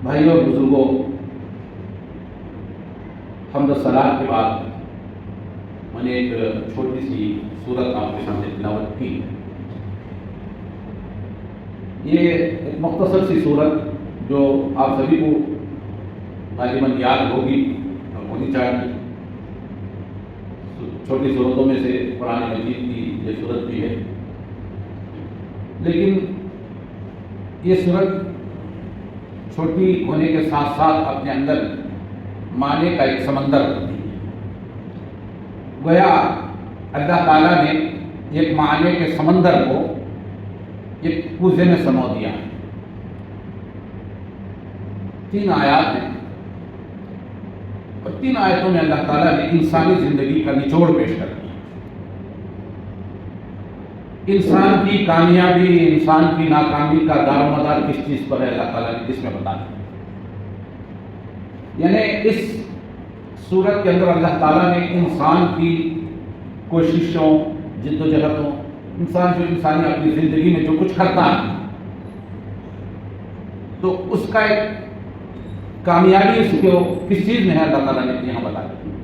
بھائیوں اور بزرگوں، حمد و ثنا کے بعد میں نے ایک چھوٹی سی سورت آپ کے سامنے تلاوت کی۔ یہ ایک مختصر سی سورت جو آپ سبھی کو غالباً یاد ہوگی اور ہونی چاہیے۔ چھوٹی صورتوں میں سے قرآن مجید کی یہ سورت بھی ہے، لیکن یہ سورت چھوٹی ہونے کے ساتھ ساتھ اپنے اندر معنی کا ایک سمندر رکھتی ہے۔ گویا اللہ تعالیٰ نے ایک معنی کے سمندر کو ایک کوزے میں سمو دیا ہے۔ 3 آیات ہیں اور 3 آیتوں میں اللہ تعالیٰ نے انسانی زندگی کا نچوڑ پیش کر دیا۔ انسان کی کامیابی، انسان کی ناکامی کا دار و مدار کس چیز پر ہے، اللہ تعالیٰ نے کس میں بتا دیا۔ یعنی اس صورت کے اندر اللہ تعالیٰ نے انسان کی کوششوں، جد و جہدوں، انسانی اپنی زندگی میں جو کچھ کرتا ہے تو اس کا ایک کامیابی اس کو کس چیز میں ہے، اللہ تعالیٰ نے یہاں بتا دیا۔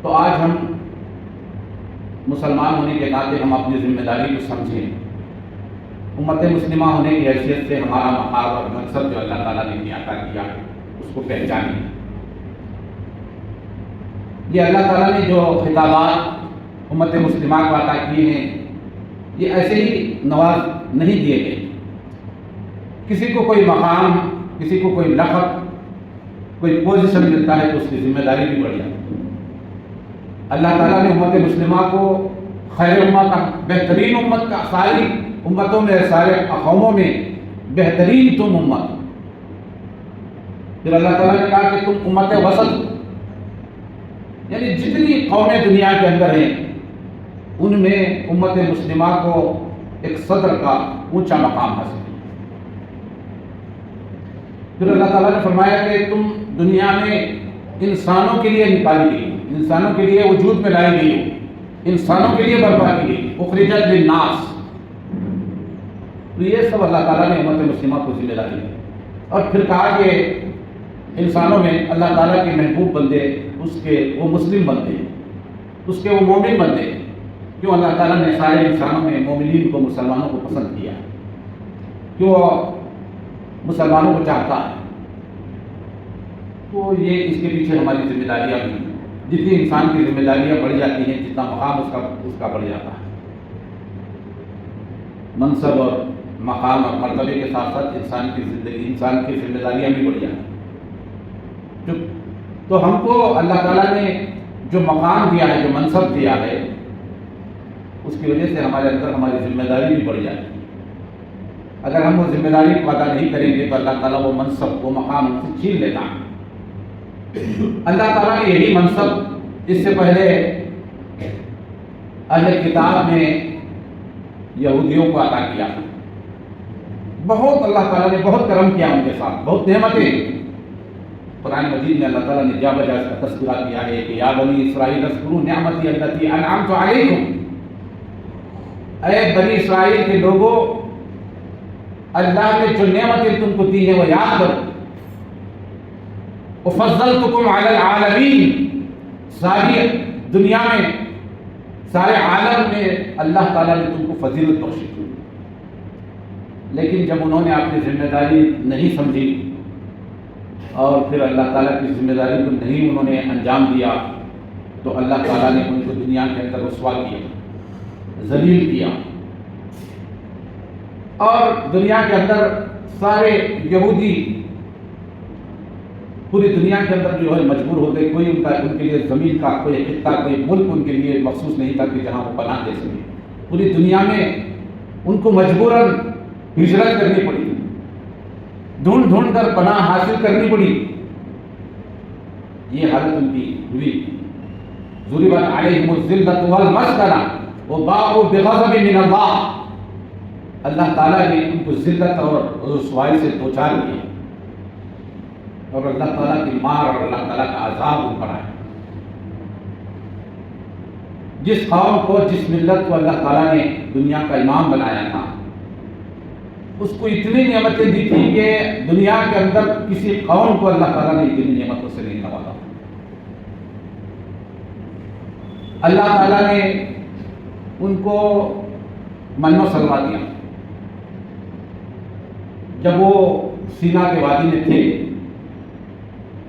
تو آج ہم مسلمان ہونے کے ناطے ہم اپنی ذمہ داری کو سمجھیں، امت مسلمہ ہونے کی حیثیت سے ہمارا مقام اور منصب جو اللہ تعالیٰ نے عطا کیا اس کو پہچانیں۔ یہ اللہ تعالیٰ نے جو خطابات امت مسلمہ کو عطا کیے ہیں، یہ ایسے ہی نواز نہیں دیے گئے۔ کسی کو کوئی مقام، کسی کو کوئی لقب، کوئی پوزیشن ملتا ہے تو اس کی ذمہ داری بھی بڑھ جاتی ہے۔ اللہ تعالیٰ نے امت مسلمہ کو خیر امت، بہترین امت کا، ساری امتوں میں، سارے قوموں میں بہترین تم امت۔ پھر اللہ تعالیٰ نے کہا کہ تم امت وسط، یعنی جتنی قومیں دنیا کے اندر ہیں ان میں امت مسلمہ کو ایک صدر کا اونچا مقام حاصل ہے۔ پھر اللہ تعالیٰ نے فرمایا کہ تم دنیا میں انسانوں کے لیے نکالی گئی، انسانوں کے لیے وجود میں لائی گئی ہو، انسانوں کے لیے برپا کی گئی، اخرجت للناس۔ تو یہ سب اللہ تعالیٰ نے امت مسلمہ کو ذمہ داری دی۔ اور پھر کہا کہ انسانوں میں اللہ تعالیٰ کے محبوب بندے، اس کے وہ مسلم بندے، اس کے وہ مومن بندے۔ کیوں اللہ تعالیٰ نے سارے انسانوں میں مومنین کو، مسلمانوں کو پسند کیا؟ کیوں مسلمانوں کو چاہتا ہے؟ تو یہ اس کے پیچھے ہماری ذمہ داریاں بھی ہیں۔ جتنی انسان کی ذمہ داریاں بڑھ جاتی ہیں، جتنا مقام اس کا بڑھ جاتا ہے۔ منصب اور مقام اور مرتبے کے ساتھ ساتھ انسان کی زندگی، انسان کی ذمہ داریاں بھی بڑھ جاتی ہیں۔ تو ہم کو اللہ تعالیٰ نے جو مقام دیا ہے، جو منصب دیا ہے، اس کی وجہ سے ہمارے اندر ہماری ذمہ داری بھی بڑھ جاتی ہے۔ اگر ہم وہ ذمہ داری کو ادا نہیں کریں گے تو اللہ تعالیٰ وہ منصب، وہ مقام ہم سے چھین لیتا ہے۔ اللہ تعالیٰ نے یہی منصب اس سے پہلے اہل کتاب میں یہودیوں کو عطا کیا۔ بہت اللہ تعالیٰ نے بہت کرم کیا ان کے ساتھ، بہت نعمتیں۔ قرآن مجید میں اللہ تعالیٰ نے جا بجا اس کا تذکرہ کیا ہے کہ یا بنی اسرائیل اذکروا نعمتی التی انعمت علیکم، اے بنی اسرائیل کے لوگوں، اللہ نے جو نعمتیں تم کو دی ہیں وہ یاد کرو۔ وفضلتکم علی العالمین، ساری دنیا میں، سارے عالم میں اللہ تعالیٰ نے تم کو فضیلت بخشی۔ لیکن جب انہوں نے اپنی ذمہ داری نہیں سمجھی اور پھر اللہ تعالیٰ کی ذمہ داری کو نہیں انہوں نے انجام دیا تو اللہ تعالیٰ نے ان کو دنیا کے اندر رسوا کیا، ذلیل کیا۔ اور دنیا کے اندر سارے یہودی پوری دنیا کے اندر جو ہے مجبور ہو گئے، کوئی ان کے لیے زمین کا کوئی خطہ، کوئی ملک ان کے لیے مخصوص نہیں تھا کہ جہاں وہ پناہ دے سکے۔ پوری دنیا میں ان کو مجبوراً ہجرت کرنی پڑی، ڈھونڈ ڈھونڈ کر پناہ حاصل کرنی پڑی۔ یہ حالت ان کی ہوئی۔ ضربت علیہم الذلۃ والمسکنہ وباءوا بغضب من اللہ، اللہ تعالیٰ نے ان کو ذلت اور رسوائی سے دوچار کیا اور اللہ تعالیٰ کی مار اور اللہ تعالیٰ کا عذاب ان پر آیا۔ جس قوم کو، جس ملت کو اللہ تعالیٰ نے دنیا کا امام بنایا تھا، اس کو اتنی نعمتیں دی تھی کہ دنیا کے اندر کسی قوم کو اللہ تعالیٰ نے اتنی نعمتوں سے نہیں نوازا. اللہ تعالیٰ نے ان کو من و سلوا دیا. جب وہ سینا کے وادی میں تھے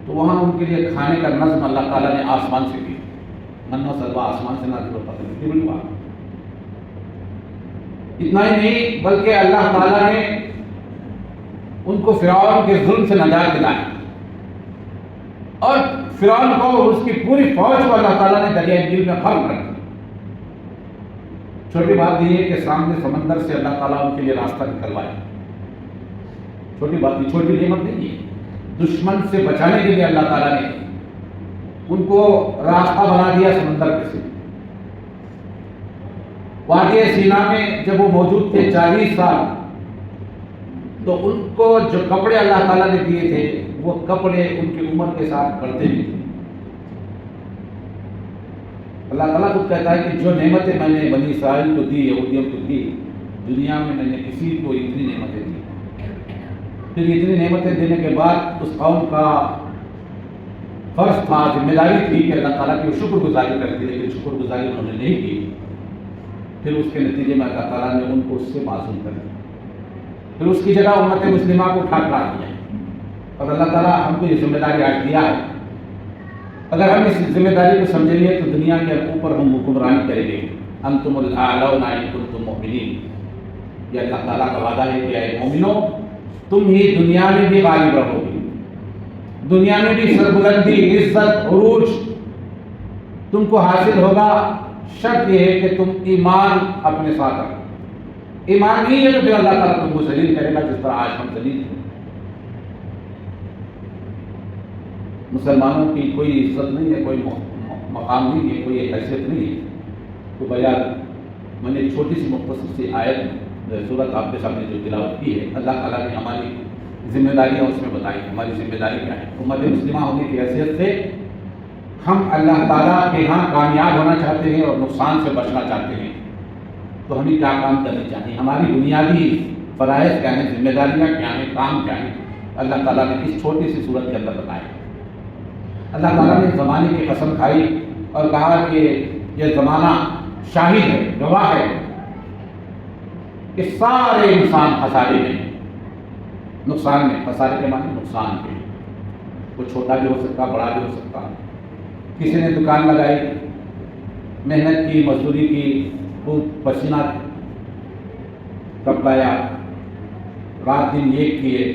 تو وہاں ان کے لیے کھانے کا نظم اللہ تعالیٰ نے آسمان سے کیا. من و سلوا آسمان سے نازل ہوتا تھا. کتنی بڑی بات. اتنا ہی نہیں بلکہ اللہ تعالیٰ نے ان کو فرعون کے ظلم سے نجات دلائی اور فرعون کو اور اس کی پوری فوج کو اللہ تعالیٰ نے دریائے نیل میں غرق کر دیا. چھوٹی بات یہ ہے کہ سامنے سمندر سے اللہ تعالیٰ ان کے لیے راستہ نکلوایا. چھوٹی بات نہیں, چھوٹی نعمت نہیں ہے. دشمن سے بچانے کے لیے اللہ تعالیٰ نے ان کو راستہ بنا دیا سمندر کے سے. وادی سینا میں جب وہ موجود تھے 40 سال تو ان کو جو کپڑے اللہ تعالیٰ نے دیے تھے وہ کپڑے ان کی عمر کے ساتھ بڑھتے بھی تھے. اللہ تعالیٰ خود کہتا ہے کہ جو نعمتیں میں نے بنی اسرائیل کو دی, یہودیوں کو دی, دنیا میں نے کسی کو اتنی نعمتیں دی. پھر اتنی نعمتیں دینے کے بعد اس قوم کا فرض تھا, ذمہ داری تھی کہ اللہ تعالیٰ کی شکر گزاری کرتی, لیکن شکر گزاری انہوں نے نہیں کی. پھر اس کے نتیجے میں اللہ تعالیٰ نے ان کو اس سے معصوم کر دیا. پھر اس کی جگہ امت مسلمہ کو ٹھکرا دیا. اور اللہ تعالیٰ ہم کو یہ ذمہ داری آج دیا ہے. اگر ہم اس ذمہ داری کو سمجھیں گے تو دنیا کے اوپر ہم حکمرانی کریں گے. انتم الاعلون ان کنتم مؤمنین. یہ اللہ تعالیٰ کا وعدہ ہے کہ اے مومنو تم ہی دنیا میں بھی غالب رہو گے. دنیا میں بھی سربلندی, عزت, عروج تم کو حاصل ہوگا. شرط یہ ہے کہ تم ایمان اپنے ساتھ رکھو. ایمان نہیں ہے تو پھر اللہ تعالیٰ تم کو ذلیل کرے گا جس طرح آج ہم ذلیل ہیں. مسلمانوں کی کوئی عزت نہیں ہے, کوئی مقام نہیں ہے, کوئی حیثیت نہیں ہے. تو بجائے میں نے چھوٹی سی مختصر سی آیت سورت آپ کے سامنے جو تلاوت کی ہے, اللہ تعالیٰ نے ہماری ذمہ داریاں اس میں بتائی. ہماری ذمہ داری کیا ہے؟ امت مسلمہ ہونے کی حیثیت سے ہم اللہ تعالیٰ کے ہاں کامیاب ہونا چاہتے ہیں اور نقصان سے بچنا چاہتے ہیں. تو ہمیں کیا کام کرنے چاہیے؟ ہماری بنیادی فرائض کیا ہیں, ذمہ داریاں کیا ہیں, کام کیا ہیں؟ اللہ تعالیٰ نے اس چھوٹی سی صورت کے اندر بتایا. اللہ تعالیٰ نے زمانے کی قسم کھائی اور کہا کہ یہ زمانہ شاہد ہے, گواہ ہے کہ سارے انسان خسارے میں, نقصان میں. خسارے کے معنی نقصان کے. وہ چھوٹا بھی ہو سکتا, بڑا بھی ہو سکتا. کسی نے دکان لگائی, محنت کی, مزدوری کی, خوب پسینہ کپڑایا, رات دن ایک کیے,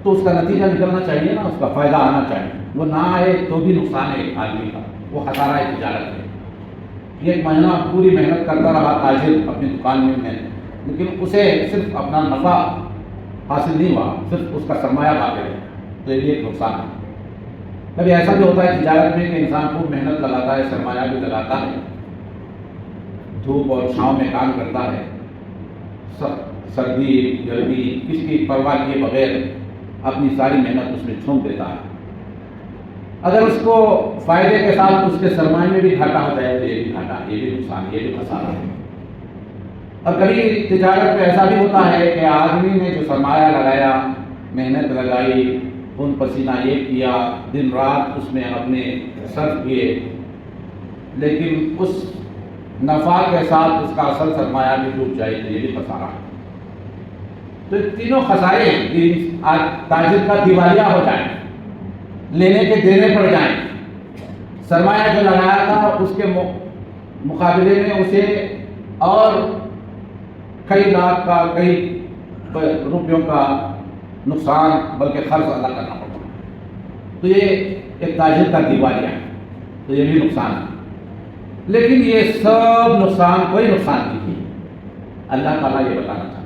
تو اس کا نتیجہ نکلنا چاہیے نا, اس کا فائدہ آنا چاہیے. وہ نہ آئے تو بھی نقصان ہے آدمی کا, وہ خسارہ ہے تجارت میں. ایک مہینہ پوری محنت کرتا رہا تاجر اپنی دکان میں, لیکن اسے صرف اپنا نفع حاصل نہیں ہوا, صرف اس کا سرمایہ باقی ہے, تو یہ ایک نقصان ہے. کبھی ایسا بھی ہوتا ہے تجارت میں کہ انسان خوب محنت لگاتا ہے, سرمایہ بھی لگاتا ہے, دھوپ اور چھاؤں میں کام کرتا ہے, سردی گرمی کسی کی پرواہ کیے بغیر اپنی ساری محنت اس میں جھونک دیتا ہے. اگر اس کو فائدے کے ساتھ اس کے سرمایہ میں بھی گھاٹا ہوتا ہے تو یہ بھی گھاٹا, یہ بھی نقصان, یہ بھی خسارہ ہے. اور کبھی تجارت میں ایسا بھی ہوتا ہے کہ آدمی نے جو سرمایہ لگایا, محنت لگائی, خون پسینہ یہ کیا, دن رات اس میں اپنے صرف کیے, لیکن اس نفع کے ساتھ اس کا اصل سرمایہ بھی ڈوب جائے تو یہ بھی خسارہ ہے. تو تینوں خسارے ہیں. تاجر کا دیوالیہ ہو جائے, لینے کے دینے پڑ جائیں, سرمایہ جو لگایا تھا اس کے مقابلے میں اسے اور کئی لاکھ کا, کئی روپیوں کا نقصان بلکہ خرچ ادا کرنا پڑتا. تو یہ ایک تاجر کا دیوالیہ ہے, تو یہ بھی نقصان ہے. لیکن یہ سب نقصان کوئی نقصان نہیں ہے. اللہ تعالیٰ یہ بتانا چاہتا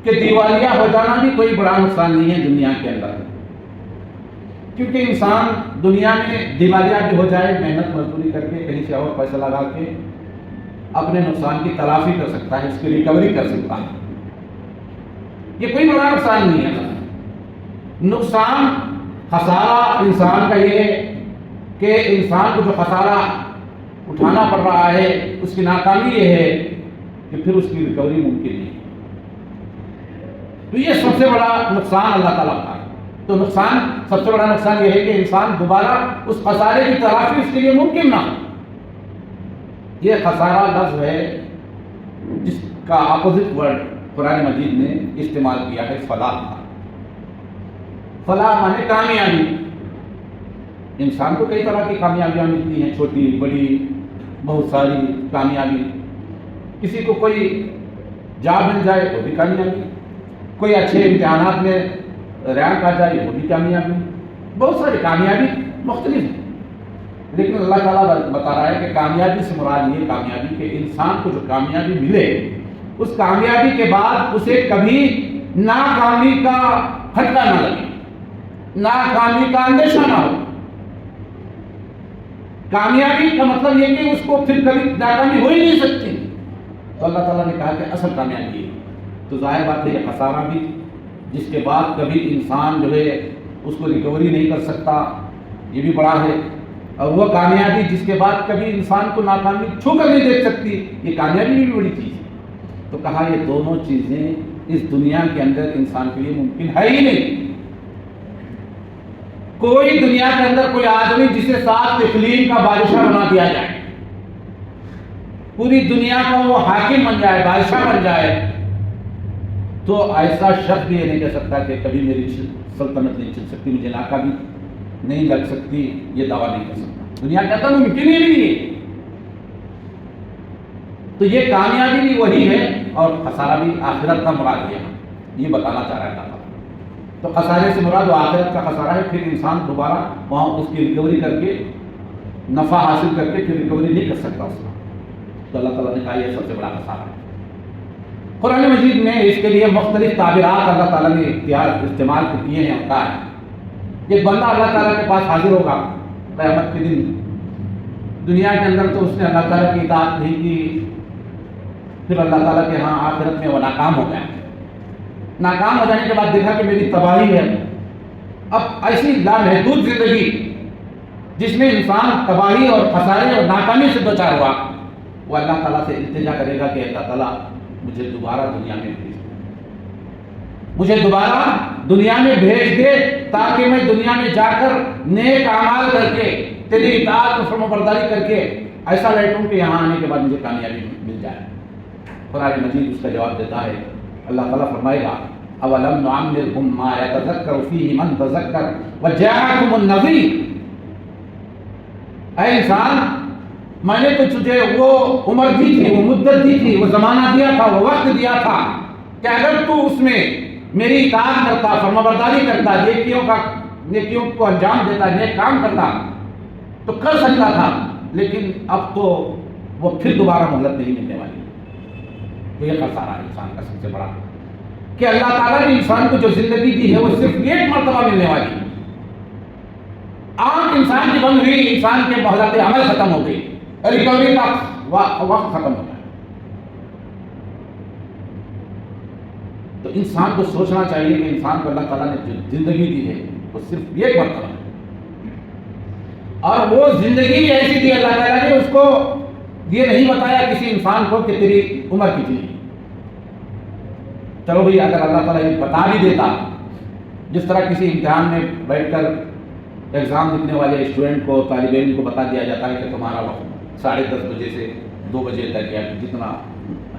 کہ دیوالیہ ہو جانا بھی کوئی بڑا نقصان نہیں ہے دنیا کے اندر, کیونکہ انسان دنیا میں دیوالیہ بھی ہو جائے, محنت مزدوری کر کے کہیں سے اور پیسہ لگا کے اپنے نقصان کی تلافی کر سکتا ہے, اس کی ریکوری کر سکتا ہے. یہ کوئی بڑا نقصان نہیں ہے. نقصان خسارہ انسان کا یہ ہے کہ انسان کو جو خسارہ اٹھانا پڑ رہا ہے اس کی ناکامی یہ ہے کہ پھر اس کی ریکوری ممکن نہیں. تو یہ سب سے بڑا نقصان اللہ تعالیٰ کا ہے۔ تو نقصان، سب سے بڑا نقصان یہ ہے کہ انسان دوبارہ اس خسارے کی تلافی اس کے لیے ممکن نہ ہو۔ یہ خسارہ لفظ ہے جس کا اپوزٹ ورڈ قرآن مجید نے استعمال کیا ہے فلاح کا۔ فلاح مانے کامیابی۔ انسان کو کئی طرح کی کامیابیاں ملتی ہیں، چھوٹی بڑی بہت ساری کامیابی۔ کسی کو کوئی جاب مل جائے تو بھی کامیابی، کوئی اچھے امتحانات میں رینک آ جائے وہ بھی کامیابی، بہت ساری کامیابی مختلف ہیں۔ لیکن اللہ تعالیٰ بتا رہا ہے کہ کامیابی سے مراد یہ کامیابی کہ انسان کو جو کامیابی ملے اس کامیابی کے بعد اسے کبھی ناکامی کا کھٹکا نہ لگے، ناکامی کا اندیشہ نہ ہو۔ کامیابی کا مطلب یہ کہ اس کو پھر کبھی ناکامی ہو ہی نہیں سکتی۔ تو اللہ تعالیٰ نے کہا کہ اصل کامیابی ہے۔ تو ظاہر بات ہے یہ خسارہ بھی جس کے بعد کبھی انسان جو ہے اس کو ریکوری نہیں کر سکتا، یہ بھی بڑا ہے، اور وہ کامیابی جس کے بعد کبھی انسان کو ناکامی چھو کر نہیں دیکھ سکتی، یہ کامیابی بھی بڑی چیز ہے۔ تو کہا یہ دونوں چیزیں اس دنیا کے اندر انسان کے لیے ممکن ہے ہی نہیں۔ کوئی دنیا کے اندر کوئی آدمی جسے سات اقلیم کا بادشاہ بنا دیا جائے، پوری دنیا کا وہ حاکم بن جائے، بادشاہ بن جائے، تو ایسا شخص بھی یہ نہیں کہہ سکتا کہ کبھی میری سلطنت نہیں چل سکتی، مجھے ناکامی نہیں لگ سکتی، یہ دعویٰ نہیں کر سکتا۔ دنیا کے اندر ممکن ہی نہیں ہے۔ تو یہ کامیابی بھی وہی ہے اور خسارہ بھی آخرت کا مراد ہے، یہ بتانا چاہ رہا ہے۔ تو خسارے سے مراد وہ آخرت کا خسارہ ہے، پھر انسان دوبارہ وہاں اس کی ریکوری کر کے نفع حاصل کر کے پھر ریکوری نہیں کر سکتا اس کا۔ تو اللہ تعالیٰ نے کہا یہ سب سے بڑا خسارہ ہے۔ قرآن مجید میں اس کے لیے مختلف تعبیرات اللہ تعالیٰ نے استعمال کیے ہیں۔ ہوتا ہے ایک بندہ اللہ تعالیٰ کے پاس حاضر ہوگا قیامت کے دن، دنیا کے اندر تو اس نے اللہ تعالیٰ کی اطاعت نہیں کی، پھر اللہ تعالیٰ کے ہاں آخرت میں وہ ناکام ہو گیا۔ ناکام ہو جانے کے بعد دیکھا کہ میری تباہی ہے۔ اب ایسی لامحدود زندگی جس میں انسان تباہی اور خسارے اور ناکامی سے دوچار ہوا، وہ اللہ تعالیٰ سے التجا کرے گا کہ اللہ تعالیٰ مجھے دوبارہ دنیا میں بھیج دے، مجھے دوبارہ دنیا میں بھیج دے تاکہ میں دنیا میں جا کر نیک اعمال کر کے تیری اطاعت و فرمانبرداری کر کے ایسا لوٹوں کہ یہاں آنے کے بعد مجھے کامیابی مل جائے۔ قرآن مجید اس کا جواب دیتا ہے، اللہ تعالیٰ فرمائے گا اولم نعمرکم ما یتذکر فیہ من تذکر وجاءکم النذیر۔ اے انسان، میں نے تو تجھے وہ عمر دی تھی، وہ مدت دی تھی، وہ زمانہ دیا تھا، وہ وقت دیا تھا کہ اگر تو اس میں میری اطاعت کرتا، فرمانبرداری کرتا، نیکیوں کو انجام دیتا، نیک کام کرتا تو کر سکتا تھا، لیکن اب تو وہ پھر دوبارہ مہلت نہیں ملنے والی۔ تو یہ خسارہ ہے انسان کا سب سے بڑا کہ اللہ تعالیٰ نے انسان کو جو زندگی دی ہے وہ صرف ایک مرتبہ ملنے والی ہے۔ آنکھ انسان کی بند ہوئی، انسان کے مہلت عمل ختم ہو گئی، ریکوری کا وقت ختم ہو گیا۔ تو انسان کو سوچنا چاہیے کہ انسان کو اللہ تعالیٰ نے جو زندگی دی ہے وہ صرف ایک مرتبہ ہے، اور وہ زندگی ایسی دی اللہ تعالیٰ نے اس کو یہ نہیں بتایا کسی انسان کو کہ تیری عمر کتنی ہے۔ چلو بھئی اگر اللہ تعالیٰ یہ بتا بھی دیتا، جس طرح کسی امتحان میں بیٹھ کر ایگزام لکھنے والے اسٹوڈنٹ کو، طالب علم کو بتا دیا جاتا ہے کہ تمہارا وقت 10:30 بجے سے 2 بجے تک یا جتنا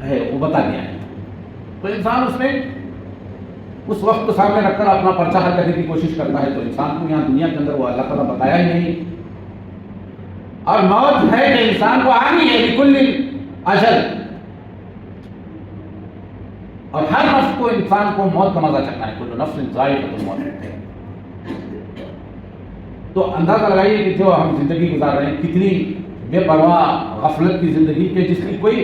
ہے وہ بتا دیا ہے، تو انسان اس میں اس وقت کو سامنے رکھ کر اپنا پرچہ حل کرنے کی کوشش کرتا ہے۔ تو انسان کو یہاں دنیا کے اندر وہ اللہ تعالیٰ بتایا ہی نہیں، اور موت ہے کہ انسان کو آنی ہے، لکل اجل، اور ہر نفس کو، انسان کو موت کا مزہ چکھنا ہے، کل نفس ذائقۃ الموت۔ تو اندازہ لگائیے کہ جو ہم زندگی گزار رہے ہیں کتنی بے پرواہ غفلت کی زندگی کے جس کی کوئی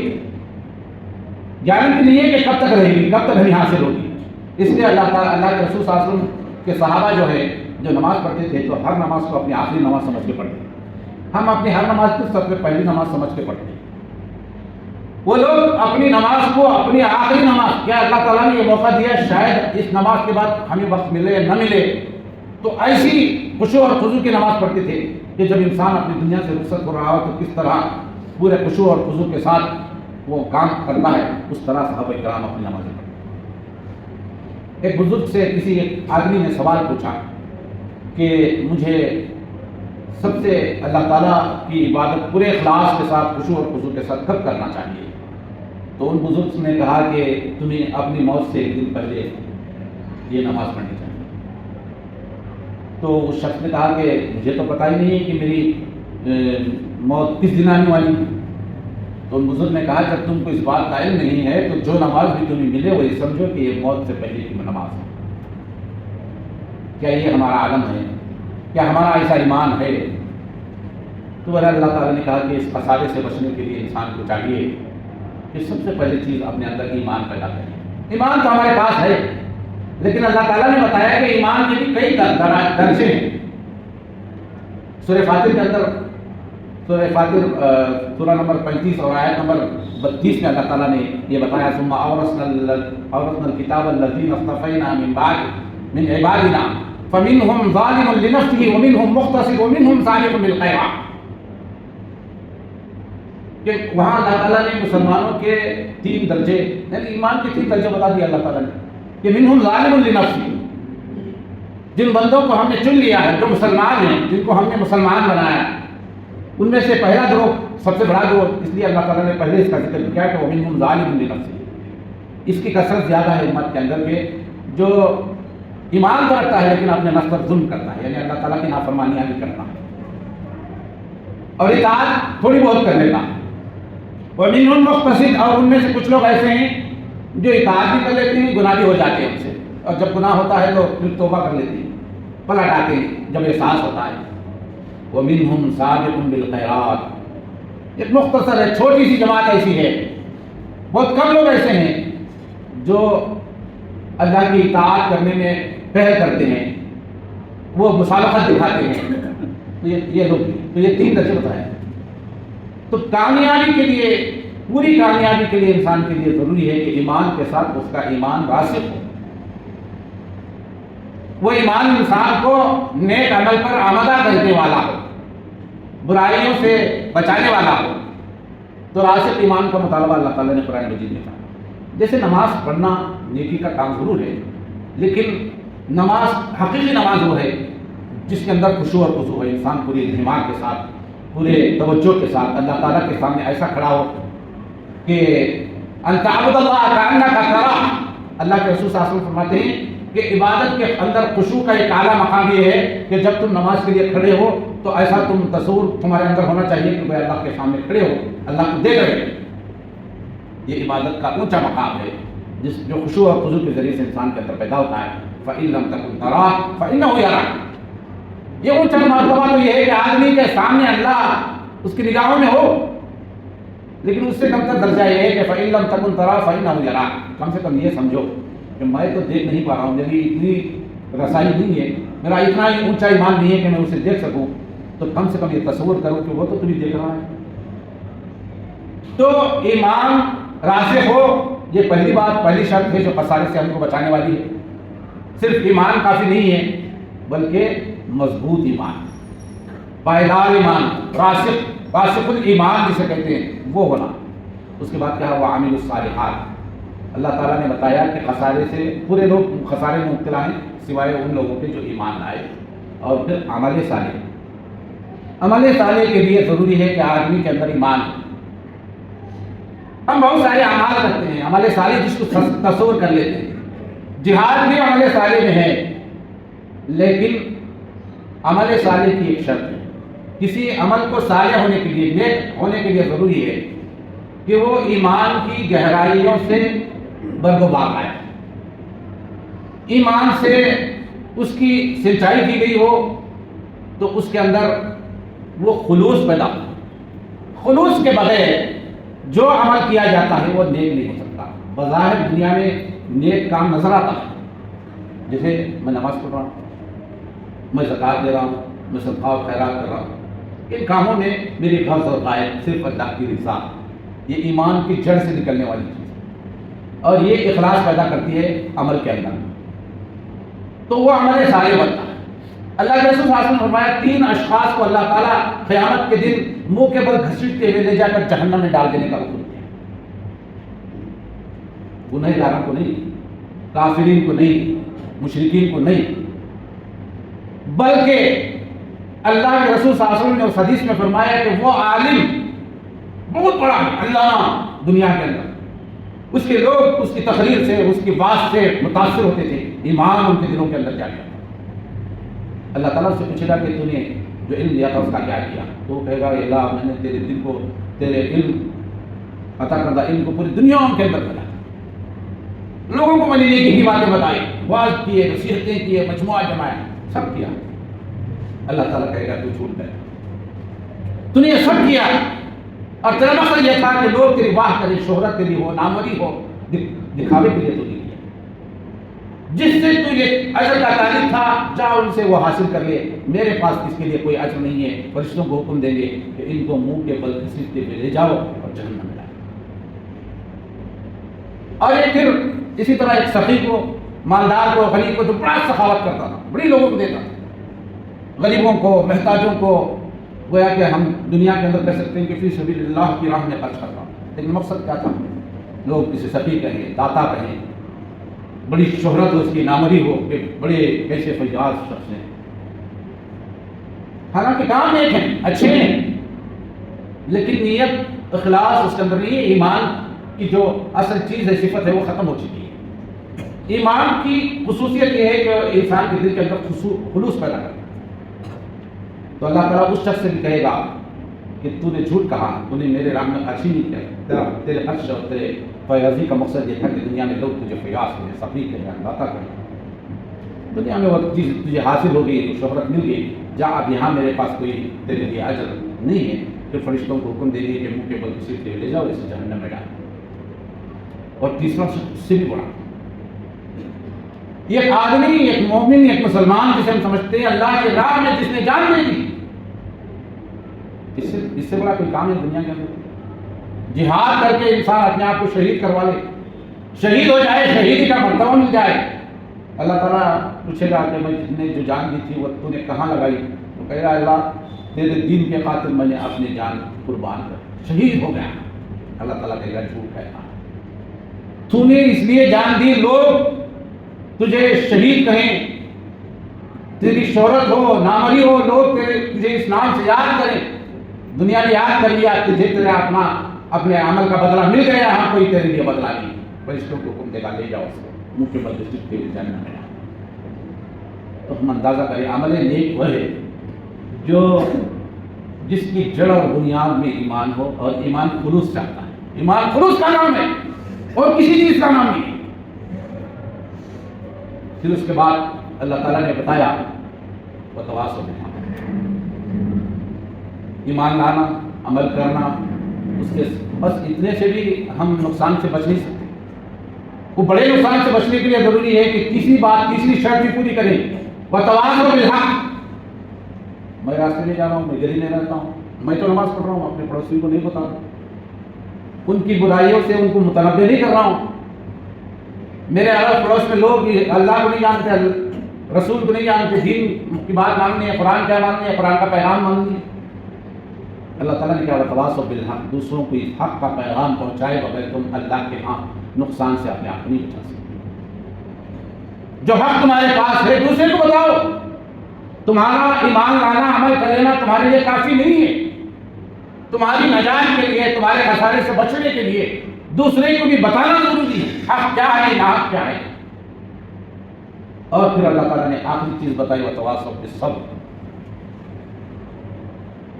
گارنٹی نہیں ہے کہ کب تک رہے گی، کب تک ہمیں حاصل ہوگی۔ اس لیے اللہ کے رسول صلی اللہ علیہ وسلم کے صحابہ جو ہے جو نماز پڑھتے تھے تو ہر نماز کو اپنی آخری نماز سمجھ کے پڑھتے تھے۔ ہم اپنی ہر نماز کو سب سے پہلی نماز سمجھ کے پڑھتے ہیں، وہ لوگ اپنی نماز کو اپنی آخری نماز، کیا اللہ تعالیٰ نے یہ موقع دیا شاید اس نماز کے بعد ہمیں وقت ملے یا نہ ملے، تو ایسی خشوع اور خضوع کی نماز پڑھتے تھے کہ جب انسان اپنی دنیا سے رخصت ہو رہا ہو تو کس طرح پورے خشوع اور خضوع کے ساتھ وہ کام کرتا ہے، اس طرح صحابہ کرام اپنی نمازیں پڑھتے ہیں۔ ایک بزرگ سے کسی آدمی نے سوال پوچھا کہ مجھے سب سے اللہ تعالیٰ کی عبادت پورے اخلاص کے ساتھ، خشوع اور خضوع کے ساتھ کب کرنا چاہیے؟ تو ان بزرگ نے کہا کہ تمہیں اپنی موت سے ایک دن پہلے یہ نماز پڑھنی چاہیے۔ تو اس شخص نے کہا کہ مجھے تو پتہ ہی نہیں ہے کہ میری موت کس دن آنے والی ہے۔ تو ان بزرگ نے کہا جب تم کو اس بات کا علم نہیں ہے تو جو نماز بھی تمہیں ملے وہی سمجھو کہ یہ موت سے پہلے کی نماز ہے۔ کیا یہ ہمارا عالم ہے؟ کیا ہمارا ایسا ایمان ہے؟ تو اللہ تعالیٰ نے کہا کہ اس خسارے سے بچنے کے لیے انسان کو چاہیے کہ سب سے پہلی چیز اپنے اندر ایمان پیدا کرے۔ ایمان تو ہمارے پاس ہے، لیکن اللہ تعالیٰ نے بتایا کہ ایمان کے بھی کئی درجے ہیں۔ سورہ فاطر کے اندر، سورہ فاطر سورہ نمبر 35 اور آیت نمبر 32 میں اللہ تعالیٰ نے یہ بتایا ثم اورثنا الکتاب الذین اصطفینا من عبادنا فمنهم ظالم لنفسه ومنهم مقتصد ومنهم سابق بالخیرات، کہ وہاں اللہ تعالیٰ نے مسلمانوں کے 3 درجے، یعنی ایمان کے 3 درجے بتا دیے اللہ تعالیٰ نے کہ منہم ظالم لنفسہ، جن بندوں کو ہم نے چن لیا ہے، جو مسلمان ہیں، جن کو ہم نے مسلمان بنایا، ان میں سے پہلا گروہ، سب سے بڑا گروہ، اس لیے اللہ تعالیٰ نے پہلے اس کا ذکر کیا کہ ومنہم ظالم لنفسہ۔ اس کی کثرت زیادہ ہے امت کے اندر کے جو ایمان تو رکھتا ہے لیکن اپنے نفس پر ظلم کرتا ہے، یعنی اللہ تعالیٰ کی نافرمانیاں بھی کرتا ہے اور اطاعت تھوڑی بہت کر لیتا ہے۔ ومنہم مقتصد، اور ان میں سے کچھ لوگ ایسے ہیں جو اطاعت بھی کر لیتے ہیں، گناہ بھی ہو جاتے ہیں ان سے، اور جب گناہ ہوتا ہے تو پھر توبہ کر لیتے ہیں، پلٹ آتے ہیں جب احساس ہوتا ہے۔ ومنہم سابق بالخیرات، ایک مختصر ہے، چھوٹی سی جماعت ایسی ہے، بہت کم لوگ ایسے ہیں جو اللہ کی اطاعت کرنے میں پہل کرتے ہیں، وہ مسابقت دکھاتے ہیں۔ تو یہ لوگ، تو یہ 3 درجے بتائے۔ تو کامیابی کے لیے، پوری کامیابی کے لیے انسان کے لیے ضروری ہے کہ ایمان کے ساتھ اس کا ایمان راسخ ہو، وہ ایمان انسان کو نیک عمل پر آمادہ کرنے والا ہو، برائیوں سے بچانے والا ہو۔ تو راسخ ایمان کا مطالبہ اللہ تعالیٰ نے قرآن مجید میں کہا۔ جیسے نماز پڑھنا نیکی کا کام ضرور ہے، لیکن نماز، حقیقی نماز وہ ہے جس کے اندر خشوع اور خضوع ہے، انسان پوری دماغ کے ساتھ، پورے توجہ کے ساتھ اللہ تعالیٰ کے سامنے ایسا کھڑا ہو کہ ان تعبد اللہ کأنک تراہ۔ اللہ کے رسول صلی اللہ علیہ وسلم فرماتے ہیں کہ عبادت کے اندر خشوع کا ایک اعلیٰ مقام یہ ہے کہ جب تم نماز کے لیے کھڑے ہو تو ایسا تم تصور تمہارے اندر ہونا چاہیے کہ وہ اللہ کے سامنے کھڑے ہو، اللہ کو دیکھ رہے۔ یہ عبادت کا اونچا مقام ہے جو خشوع اور خضوع کے ذریعے سے انسان کے اندر پیدا ہوتا ہے۔ فَإِن لَمْ تَكُنْ تَرَاهُ فَإِنَّهُ يَرَاكَ، یہ اونچا مرتبہ تو یہ ہے کہ آدمی کے سامنے اللہ اس کی نگاہوں میں ہو، لیکن اس سے کم تر درجہ یہ ہے کہ فَإِن لَمْ تَكُنْ تَرَاهُ فَإِنَّهُ يَرَاكَ، کم سے کم یہ سمجھو کہ میں تو دیکھ نہیں پا رہا ہوں، میری اتنی رسائی نہیں ہے، میرا اتنا ہی اونچا ایمان نہیں ہے کہ میں اسے دیکھ سکوں، تو کم سے کم یہ تصور کرو کہ وہ تو تمہیں دیکھ رہا ہے۔ تو ایمان راسخ ہو، یہ پہلی بات، پہلی شرط ہے جو خسارے سے ہم کو بچانے والی ہے۔ صرف ایمان کافی نہیں ہے بلکہ مضبوط ایمان، پائیدار ایمان، راسخ الایمان جسے کہتے ہیں وہ ہونا۔ اس کے بعد کیا ہے وعامل الصالحات۔ اللہ تعالیٰ نے بتایا کہ خسارے سے پورے لوگ خسارے میں مبتلا ہیں سوائے ان لوگوں کے جو ایمان لائے۔ اور پھر عمل صالح، عمل صالح کے لیے ضروری ہے کہ آدمی کے اندر ایمان ہو۔ ہم بہت سارے اعمال کرتے ہیں، عمل صالح جس کو تصور کر لیتے ہیں، جہاد بھی عمل صالح میں ہے، لیکن عمل صالح کی ایک شرط ہے، کسی عمل کو صالح ہونے کے لیے، نیک ہونے کے لیے ضروری ہے کہ وہ ایمان کی گہرائیوں سے برگزار آئے، ایمان سے اس کی سنچائی کی گئی ہو تو اس کے اندر وہ خلوص پیدا ہو۔ خلوص کے بغیر جو عمل کیا جاتا ہے وہ نیک نہیں ہو سکتا۔ بظاہر دنیا میں نیک کام نظر آتا ہے، جیسے میں نماز پڑھ رہا ہوں، میں زکوٰۃ دے رہا ہوں، میں صدقہ و خیرات کر رہا ہوں، ان کاموں میں میری غرض اور غائب صرف اللہ کی رضا، یہ ایمان کی جڑ سے نکلنے والی چیز ہے اور یہ اخلاص پیدا کرتی ہے عمل کے اندر، تو وہ عمل صالح بنتا ہے۔ اللہ کے رسول صلی اللہ علیہ وسلم نے فرمایا 3 اشخاص کو اللہ تعالیٰ قیامت کے دن منہ کے بل گھسیٹتے ہوئے لے جا کر جہنم میں ڈال دینے کا حکم دیا، گنہگاروں کو نہیں، کافرین کو نہیں، مشرکین کو نہیں، بلکہ اللہ کے رسول صلی اللہ علیہ وسلم نے اس حدیث میں فرمایا کہ وہ عالم بہت بڑا علامہ دنیا کے اندر، اس کے لوگ اس کی تقریر سے، اس کی بات سے متاثر ہوتے تھے، ایمان ان کے دلوں کے اندر جا گیا۔ اللہ تعالیٰ سے پوچھے گا کہ تو نے جو علم دیا تھا اس کا کیا کیا؟ تو وہ کہے گا اللہ میں نے تیرے دل کو، تیرے علم عطا کردہ علم کو پوری دنیا کے اندر پھیلایا، لوگوں کو میں نے نیکی کی باتیں بتائی، واعظ کیے، نصیحتیں کیے، مجموعہ جمایا، سب کیا۔ اللہ تعالیٰ کہے گا تو چھوٹ گیا، تو نے یہ سب کیا اور تیرا مقصد یہ تھا کہ لوگ تیری واہ کریں، شہرت تیری ہو، ناموری ہو، دکھاوے کے لیے تو نہیں کیا۔ جس سے تو یہ اجر کا طالب تھا جا ان سے وہ حاصل کر لے، میرے پاس اس کے لیے کوئی اجر نہیں ہے۔ فرشتوں کو حکم دیں گے کہ ان کو منہ کے بل سیدھے پہ لے جاؤ اور جہنم میں ڈالو۔ اور یہ پھر اسی طرح ایک سخی کو، مالدار کو، غریب کو جو بڑا سخاوت کرتا تھا، بڑی لوگوں کو دیتا تھا، غریبوں کو، محتاجوں کو، گویا کہ ہم دنیا کے اندر کہہ سکتے ہیں کہ فی سبیل اللہ کی راہ میں خرچ کرتا ہوں، لیکن مقصد کیا تھا؟ لوگ کسی سخی کہیں، داتا کہیں، بڑی شہرت ہو، اس کی نامری ہو کہ بڑے کیسے فیاض شخص ہیں، حالانکہ کام ایک ہیں، اچھے ہیں، لیکن نیت، اخلاص اس کے اندر نہیں ہے۔ ایمان کی جو اصل چیز ہے، صفت ہے، وہ ختم ہو چکی ہے۔ ایمان کی خصوصیت یہ ہے کہ انسان کے دل کے اندر خلوص پیدا کرتا ہے۔ تو اللہ تعالیٰ اس شخص سے بھی کہے گا کہ تو نے جھوٹ کہا، تو نے میرے راہ میں خرچی نہیں کیا، تیرے خرچ اور تیرے فیاضی کا مقصد یہ تھا کہ دنیا میں لوگ تجھے فیاض کریں، سخی کریں، داتا کریں، دنیا میں وہ چیز تجھے حاصل ہو گئی، شہرت مل گئی، جا اب یہاں میرے پاس کوئی تیرے لیے اجر نہیں ہے۔ پھر فرشتوں کو حکم دے دیے کہ منہ کے بل کسی سے لے جاؤ، اسے جہنم میں ڈالو۔ اور تیسرا شخص اس سے بھی بڑا، ایک آدمی، ایک مومن، ایک مسلمان جسے ہم سمجھتے ہیں اللہ کی راہ میں جس نے جان دے دی، اس سے بڑا کوئی کام ہے دنیا کے اندر؟ جہاد کر کے انسان اپنے آپ کو شہید کروا لے، شہید ہو جائے، شہیدی کا مرتبہ مل جائے، اللہ تعالیٰ پوچھے گا کہ میں نے جو جان دی تھی وہ تو نے کہاں لگائی؟ تو کہے گا اللہ تیرے دین کے خاطر میں نے اپنی جان قربان کر، شہید ہو گیا۔ اللہ تعالیٰ کہے گا جھوٹ کہتا، تو نے اس لیے جان دی لوگ تجھے شہید کہیں، تیری شہرت ہو، نامری ہو، لوگ تجھے اس نام سے یاد کریں، دنیا نے یاد کر لیا، تجھے تیرے اپنے عمل کا بدلہ مل گیا، ہاں کوئی تیرے لیے بدلہ نہیں۔ فرشتوں کو حکم دے گا لے جاؤ اس کو، منہ کے بل سیدھے پہ جہنم میں ڈالو۔ تو ہم اندازہ کریں عمل نیک وہ ہے جو جس کی جڑ اور بنیاد میں ایمان ہو، اور ایمان خلوص چاہتا ہے، ایمان خلوص کا نام ہے اور کسی چیز کا نام نہیں۔ پھر اس کے بعد اللہ تعالیٰ نے بتایا وتواصوا بالحق، ایمان لانا، عمل کرنا، اس کے بس اتنے سے بھی ہم نقصان سے بچ نہیں سکتے۔ وہ بڑے نقصان سے بچنے کے لیے ضروری ہے کہ تیسری بات، تیسری شرط بھی پوری کریں، وتواصوا بالحق۔ میں راستے میں جا رہا ہوں، میں گلی میں رہتا ہوں، میں تو نماز پڑھ رہا ہوں، اپنے پڑوسی کو نہیں بتا رہا، ان کی برائیوں سے ان کو متنبہ نہیں کر رہا ہوں۔ میرے اڑوس پڑوس میں لوگ اللہ کو نہیں جانتے، رسول کو نہیں جانتے، دین کی بات ماننی ہے، قرآن کیا ماننی ہے، قرآن کا پیغام ماننی ہے۔ اللہ تعالیٰ نے کہا وتواصوا بالحق، دوسروں کو اس حق کا پیغام پہنچائے بغیر تم اللہ کے ہاں نقصان سے اپنے آپ کو نہیں بچا سکتے۔ جو حق تمہارے پاس ہے دوسرے کو بتاؤ۔ تمہارا ایمان لانا، عمل کر لینا تمہارے لیے کافی نہیں ہے، تمہاری نجات کے لیے، تمہارے خسارے سے بچنے کے لیے دوسرے کو بھی بتانا ضروری ہے، حق کیا ہے، ناحق کیا ہے۔ اور پھر اللہ تعالیٰ نے آخری چیز بتائی وتواصوا بالصبر۔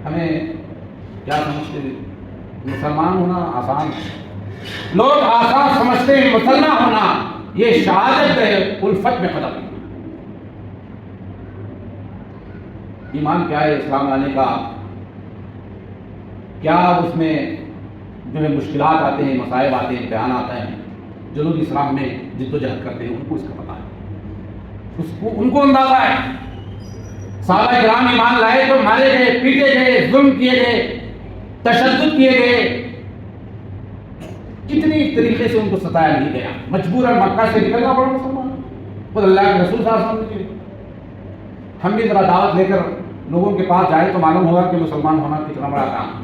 ہمیں کیا سمجھتے ہیں مسلمان ہونا آسان ہے، لوگ آسان سمجھتے ہیں مسلمان ہونا، یہ شہادت ہے الفت میں قدم۔ ایمان کیا ہے، اسلام لانے کا کیا اس میں جو ہے مشکلات آتے ہیں، مصائب آتے ہیں، امتحان آتے ہیں، جو لوگ اس راہ میں جد و جہد کرتے ہیں ان کو اس کا پتہ ہے، ان کو اندازہ ہے۔ صحابہ کرام ایمان لائے تو مارے گئے، پیٹے گئے، ظلم کیے گئے، تشدد کیے گئے، کتنی طریقے سے ان کو ستایا نہیں گیا، مجبوراً مکہ سے نکلنا پڑا مسلمان، خود اللہ کے رسول صلی اللہ علیہ وسلم نے۔ ہم بھی ذرا دعوت لے کر لوگوں کے پاس جائیں تو معلوم ہوگا کہ مسلمان ہونا کتنا بڑا کام ہے۔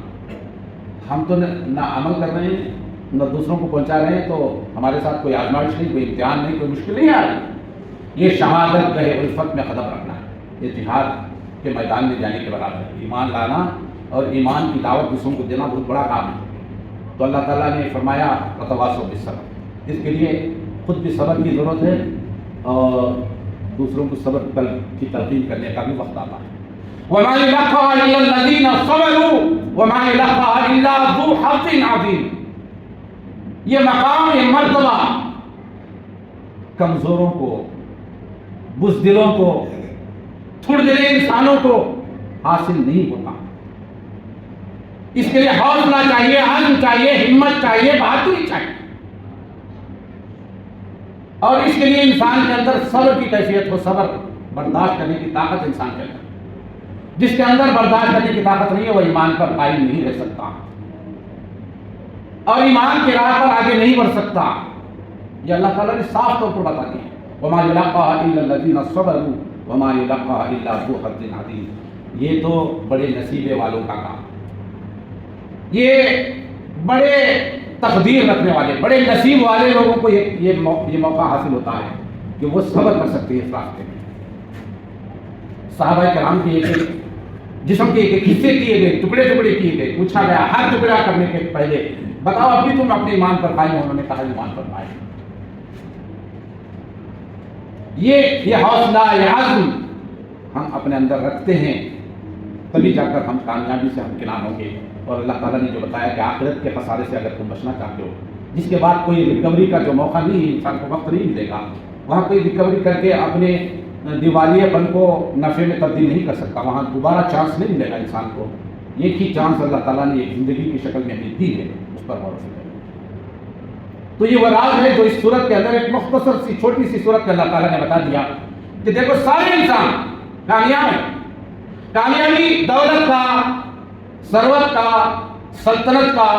ہم تو نہ عمل کر رہے ہیں، نہ دوسروں کو پہنچا رہے ہیں، تو ہمارے ساتھ کوئی آزمائش نہیں، کوئی امتحان نہیں، کوئی مشکل نہیں آ رہی۔ یہ شہادت گہے الفت میں قدم رکھنا ہے، یہ جہاد کے میدان میں جانے کے برابر ہے۔ ایمان لانا اور ایمان کی دعوت دوسروں کو دینا بہت بڑا کام ہے۔ تو اللہ تعالیٰ نے فرمایا وتواصوا بالصبر، اس کے لیے خود بھی صبر کی ضرورت ہے اور دوسروں کو صبر کی تلقین کرنے کا بھی وقت آتا ہے۔ وَمَا يُلَقَّاهَا إِلَّا الَّذِينَ صَبَرُوا وَمَا يُلَقَّاهَا إِلَّا ذُو حَظٍّ عَظِيمٍ۔ یہ مقام، یہ مرتبہ کمزوروں کو، بزدلوں کو، تھوڑے انسانوں کو حاصل نہیں ہوتا۔ اس کے لیے حوصلہ چاہیے، عزم چاہیے، ہمت چاہیے، بہادری چاہیے، اور اس کے لیے انسان کے اندر صبر کی کیفیت ہو، صبر برداشت کرنے کی طاقت انسان کے اندر۔ جس کے اندر برداشت کرنے کی طاقت نہیں ہے وہ ایمان پر قائم نہیں رہ سکتا اور ایمان کی راہ پر آگے نہیں بڑھ سکتا۔ یہ اللہ تعالیٰ نے صاف طور پر بتا دیا، وَمَا يُلَقَّاهَا إِلَّا الَّذِينَ صَبَرُوا وَمَا يُلَقَّاهَا إِلَّا ذُو حَظٍّ عَظِيمٍ۔ یہ تو بڑے نصیبے والوں کا کام، یہ بڑے تقدیر رکھنے والے، بڑے نصیب والے لوگوں کو یہ موقع حاصل ہوتا ہے کہ وہ صبر کر سکتے ہیں اس راستے میں۔ صحابہ کرام کے ایک جسم کے ایک حصے کیے گئے، ٹکڑے ٹکڑے کیے گئے، پوچھا گیا ہر ٹکڑا کرنے کے پہلے بتاؤ ابھی تم اپنے ایمان پر قائم ہو؟ انہوں نے کہا ایمان پر قائم۔ یہ حوصلہ، یہ عزم ہم اپنے اندر رکھتے ہیں تبھی جا کر ہم کامیابی سے ہمکنار ہوں گے۔ اور اللہ تعالیٰ نے جو بتایا کہ آخرت کے خسارے سے اگر تم بچنا چاہتے ہو، جس کے بعد کوئی ریکوری کا جو موقع نہیں ہے، انسان کو وقت نہیں ملے گا، وہاں کوئی ریکوری کر کے اپنے دیوالیہ پن کو نفع میں تبدیل نہیں کر سکتا، وہاں دوبارہ چانس نہیں ملے گا انسان کو۔ ایک ہی چانس اللہ تعالیٰ نے ایک زندگی کی شکل میں ہمیں دی ہے، اس پر غور کریں۔ تو یہ وہ راز ہے جو اس صورت کے اندر، ایک مختصر سی چھوٹی سی صورت میں اللہ تعالیٰ نے بتا دیا کہ دیکھو سارے انسان کامیاب ہیں۔ کامیابی دولت کا، ثروت کا، سلطنت کا،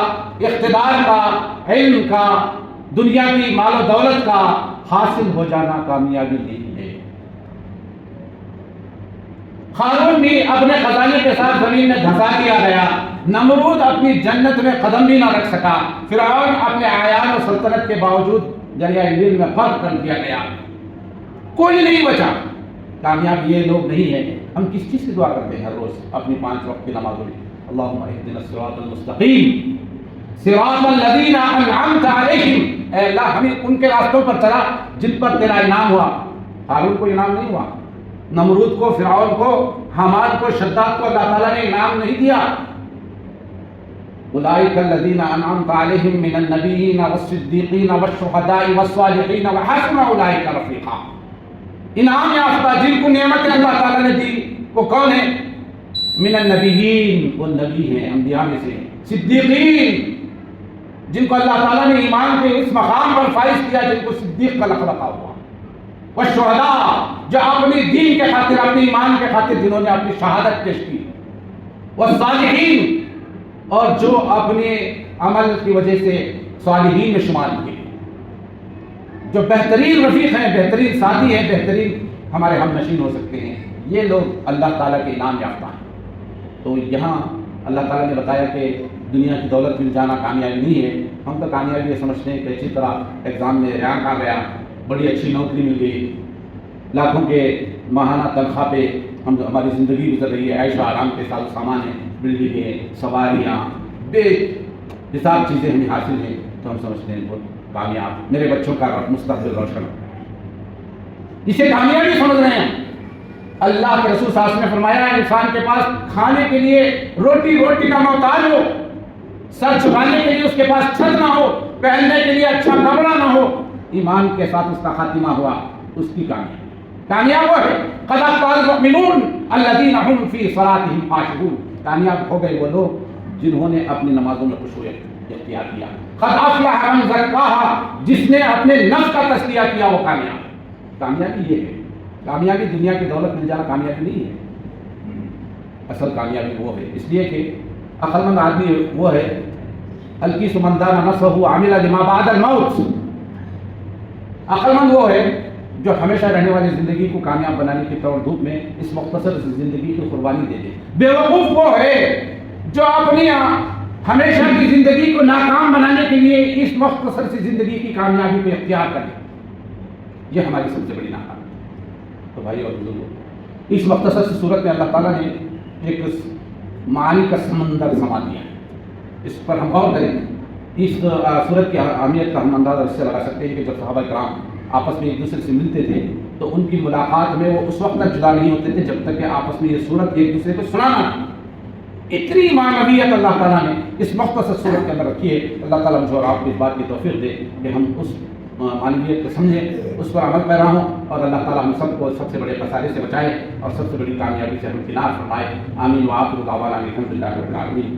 اقتدار کا، علم کا، دنیا کی مال و دولت کا حاصل ہو جانا کامیابی نہیں ہے۔ قارون بھی اپنے خزانے کے ساتھ زمین میں دھسا دیا گیا، نمرود اپنی جنت میں قدم بھی نہ رکھ سکا، فرعون اپنے اعیان و سلطنت کے باوجود دریائے نیل میں غرق کر دیا گیا، کوئی نہیں بچا۔ کامیاب یہ لوگ نہیں ہیں۔ ہم کس چیز کی دعا کرتے ہیں ہر روز اپنی 5 وقت کی نمازوں میں؟ اللہم اہدنا الصراط المستقیم صراط الذین انعمت علیہم، اے اللہ ہمیں ان کے راستوں پر چلا جن پر تیرا انعام ہوا۔ قارون کو انعام نہیں ہوا، نمرود کو، فرعون کو، حامان کو، شداد کو اللہ تعالیٰ نے انعام نہیں دیا۔ اولئک الذین انعمت علیہم من النبیین والصدیقین والشہداء والصالحین وحسن اولئک رفیقا۔ انعام یافتہ جن کو نعمت اللہ تعالیٰ نے دی وہ کون ہے؟ من النبیین، وہ نبی ہیں، انبیاء میں سے۔ صدیقین، جن کو اللہ تعالیٰ نے ایمان کے اس مقام پر فائز کیا جن کو صدیق کا لقب رکھا ہوا۔ والشہداء، جو اپنی دین کے خاطر، اپنی ایمان کے خاطر جنہوں نے اپنی شہادت پیش کی۔ والصالحین، اور جو اپنے عمل کی وجہ سے صالحین میں شمار ہوئے، جو بہترین رفیق ہیں، بہترین ساتھی ہیں، بہترین ہمارے ہم نشین ہو سکتے ہیں، یہ لوگ اللہ تعالیٰ کے انعام یافتہ ہیں۔ تو یہاں اللہ تعالیٰ نے بتایا کہ دنیا کی دولت مل جانا کامیابی نہیں ہے۔ ہم تو کامیابی یہ سمجھتے ہیں کہ اچھی طرح ایگزام میں رینک آ گیا، بڑی اچھی نوکری مل گئی، لاکھوں کے ماہانہ تنخواہ پہ ہماری زندگی گزر رہی ہے، عیش و آرام کے ساتھ سامان ہے، بلڈنگیں، سواریاں، بے حساب چیزیں ہمیں حاصل ہیں، تو ہم سمجھتے ہیں بہت کامیاب، میرے بچوں کا مستقبل روشن ہوتا ہے، اسے کامیابی سمجھ رہے ہیں۔ اللہ کے رسول صلی اللہ علیہ وسلم نے فرمایا انسان کے پاس کھانے کے لیے روٹی کا محتاج ہو، سر چھپانے کے لیے اس کے پاس چھت نہ ہو، پہننے کے لیے اچھا کپڑا نہ ہو، ایمان کے ساتھ اس کا خاتمہ ہوا، اس کی کامیاب وہ ہے۔ قد افلح المؤمنون الذین هم فی صلاتهم خاشعون، کامیاب ہو گئے وہ لوگ جنہوں نے اپنی نمازوں میں خشوع اختیار کیا۔ قد افلح من زکاها، جس نے اپنے نفس کا تزکیہ کیا وہ کامیابی یہ ہے۔ کامیابی دنیا کی دولت مل جانا کامیابی نہیں ہے، اصل کامیابی وہ ہے، اس لیے کہ عقل مند آدمی وہ ہے الکیس من دان نفسه عمل لما بعد الموت، عقل مند وہ ہے جو ہمیشہ رہنے والی زندگی کو کامیاب بنانے کی دوڑ دھوپ میں اس مختصر زندگی کی قربانی دے دے۔ بیوقوف وہ ہے جو اپنی ہمیشہ کی زندگی کو ناکام بنانے کے لیے اس مختصر سی زندگی کی کامیابی کو اختیار کریں، یہ ہماری سب سے بڑی ناکامی ہے۔ تو بھائی اور بزرگوں، اس مختصر سی صورت میں اللہ تعالیٰ نے ایک معانی کا سمندر سما دیا ہے، اس پر ہم غور کریں۔ اس صورت کی اہمیت کا ہم اندازہ اس سے لگا سکتے ہیں کہ جب صحابہ کرام آپس میں ایک دوسرے سے ملتے تھے تو ان کی ملاقات میں وہ اس وقت تک جدا نہیں ہوتے تھے جب تک کہ آپس میں یہ صورت ایک دوسرے کو سنانا۔ اتنی معنویت اللہ تعالیٰ نے اس مختصر صورت کے اندر رکھی ہے۔ اللہ تعالیٰ مجھے اور آپ کو اس بات کی توفیق دے کہ ہم اس معنویت کو سمجھیں، اس پر عمل پیرا ہوں، اور اللہ تعالیٰ ہم سب کو سب سے بڑے خسارے سے بچائے اور سب سے بڑی کامیابی سے ہم کنار فرمائے۔ آمین وآخر دعوانا الحمدللہ رب العالمین۔